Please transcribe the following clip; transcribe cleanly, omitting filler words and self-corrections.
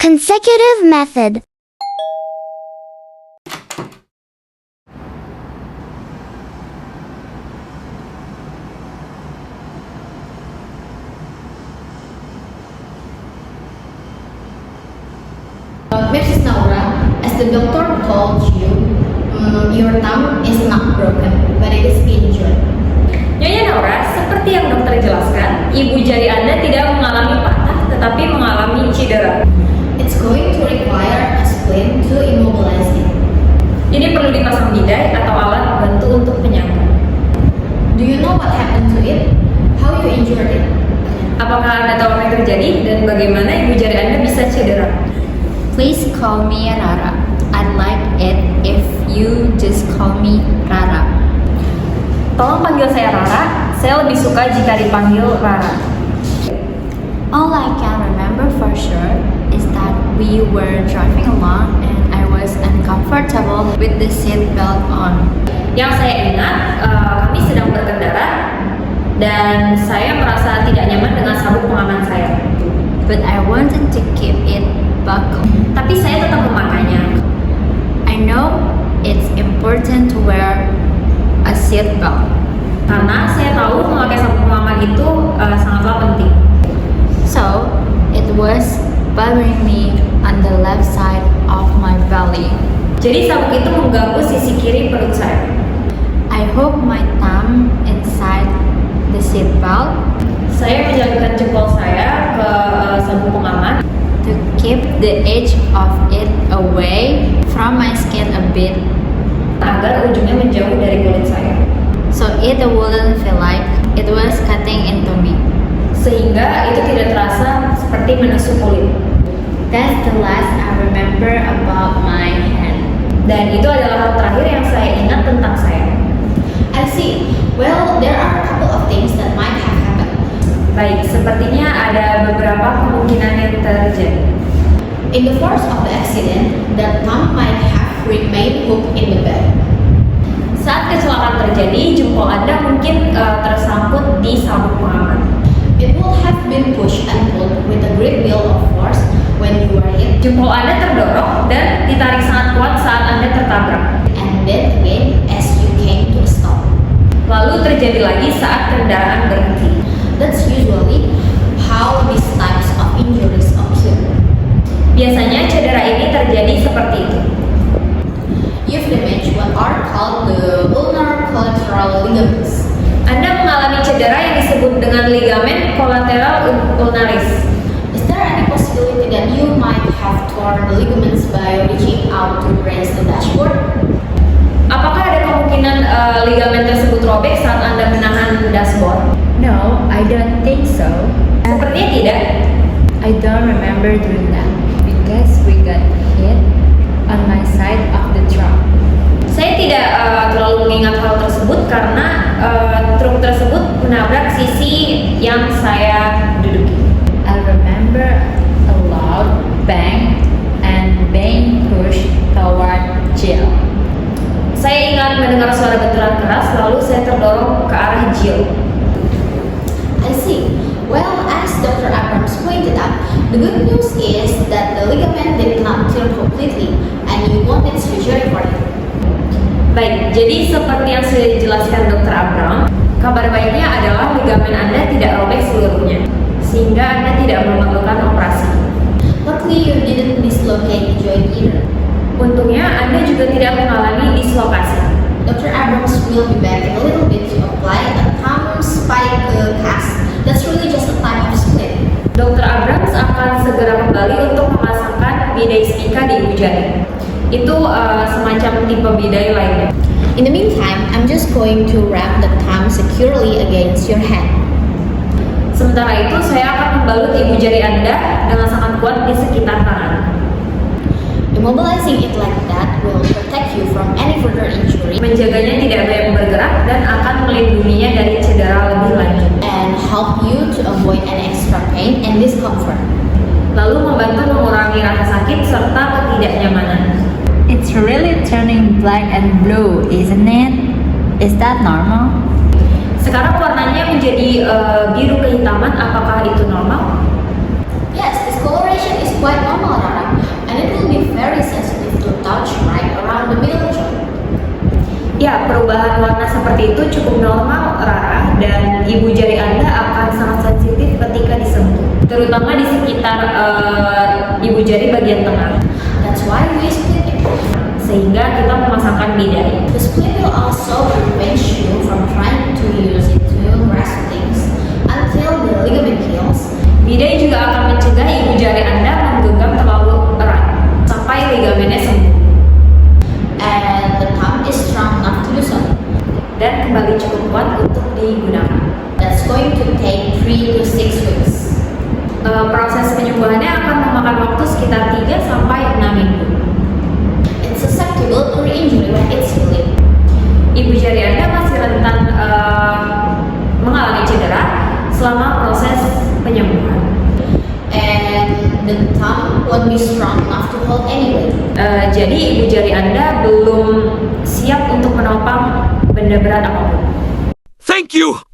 Consecutive method. Mrs. Naura, as the doctor told you, your thumb is not broken, but it is injured. Nyonya Naura, seperti yang dokter jelaskan, ibu jari Anda tidak mengalami patah tetapi mengalami cedera. It's going to require a splint to immobilize it. Ini perlu dipasang bidai atau alat bantu untuk penyangga. Do you know what happened to it? How you injured it? Apakah Anda tahu apa yang terjadi dan bagaimana ibu jari Anda bisa cedera? Please call me Rara. I'd like it if you just call me Rara. Tolong panggil saya Rara. Saya lebih suka jika dipanggil Rara. All I can remember for sure is that we were driving along and I was uncomfortable with the seat belt on. Yang saya ingat, kami sedang berkendara dan saya merasa tidak nyaman dengan sabuk pengaman saya. But I wanted to keep it buckled. Tapi saya tetap memakainya. I know it's important to wear a seat belt. Karena saya tahu memakai sabuk pengaman itu sangatlah penting. So, it was bothering me on the left side of my belly. Jadi sabuk itu mengganggu sisi kiri perut saya. I hope my thumb inside the seat belt Saya menjalankan jempol saya ke sabuk pengaman to keep the edge of it away from my skin a bit, agar ujungnya menjauh dari kulit saya. so it wouldn't feel like it was cutting into me. Sehingga itu tidak terasa seperti menusuk kulit. That's the last I remember about my hand. Dan itu adalah hal terakhir yang saya ingat tentang saya. I see. Well, there are a couple of things that might have happened. Baik, sepertinya ada beberapa kemungkinan yang terjadi. In the course of the accident, the thumb might have remained hooked in the bed. Saat kecelakaan terjadi, jempol Anda mungkin tersangkut di sabuk pengaman. It would have been pushed and pulled with a great deal of force when you were hit, Jempol Anda terdorong dan ditarik sangat kuat saat Anda tertabrak. and then again as you came to a stop. Lalu terjadi lagi saat kendaraan berhenti. That's usually how these types of injuries occur. Biasanya cedera ini terjadi seperti itu. You've damaged what are called the ulnar collateral ligaments. Anda mengalami cedera yang disebut dengan ligamen kolateral ulnaris. Is there any possibility that you might have torn the ligaments by reaching out to raise the dashboard? Apakah ada kemungkinan ligamen tersebut robek saat Anda menahan dashboard? No, I don't think so. Sepertinya tidak. I don't remember doing that because we got hit on my side of the truck. Saya tidak terlalu mengingat hal tersebut karena truk tersebut menabrak sisi yang saya duduki. I remember a loud bang and being pushed toward Jill. Saya ingat mendengar suara benturan keras, lalu saya terdorong ke arah Jill. I see. Well, as Dr. Abrams pointed out, the good news is that the ligament did not tear completely and you wanted surgery for it. Baik, jadi seperti yang sudah dijelaskan Dr. Abram, kabar baiknya adalah ligamen Anda tidak robek seluruhnya, sehingga Anda tidak memerlukan operasi. Luckily, you didn't dislocate the joint either. Untungnya Anda juga tidak mengalami dislokasi. Dr. Abrams will be back in a little bit to apply a thumb spike cast. That's really just a type of split. Dr. Abrams akan segera kembali untuk memasangkan bidai spika di ibu jari. Itu semacam tipe bidai lainnya. In the meantime, I'm just going to wrap the thumb securely against your hand. Sementara itu, saya akan membalut ibu jari Anda dengan sangat kuat di sekitar tangan. Immobilizing it like that will protect you from any further injury Menjaganya tidak banyak bergerak dan akan melindunginya dari cedera lebih lanjut. and help you to avoid any extra pain and discomfort. Lalu membantu mengurangi rasa sakit serta ketidaknyamanan. It's really turning black and blue, isn't it? Is that normal? Sekarang warnanya menjadi biru kehitaman, apakah itu normal? Yes, this coloration is quite normal, Rara. seperti itu cukup normal, Rara, dan ibu jari Anda akan sangat sensitif ketika disentuh, terutama di sekitar ibu jari bagian tengah. That's why we split it. Sehingga kita memasangkan bidai. The split will also prevent you from trying to use it to grasp things until the ligament heals. Bidai juga akan mencegah ibu jari Anda menggenggam terlalu erat sampai ligamennya sembuh. And the thumb is strong enough to do so. Dan kembali cukup kuat untuk digunakan. That's going to take 3 to 6 weeks. Proses penyembuhannya akan memakan waktu sekitar 3 sampai 6 minggu. It's susceptible to re-injury when it's healing. Ibu jari Anda masih rentan mengalami cedera selama proses penyembuhan. And the thumb won't be strong enough to hold any weight. Jadi ibu jari Anda belum siap untuk menopang benda berat apapun. Thank you!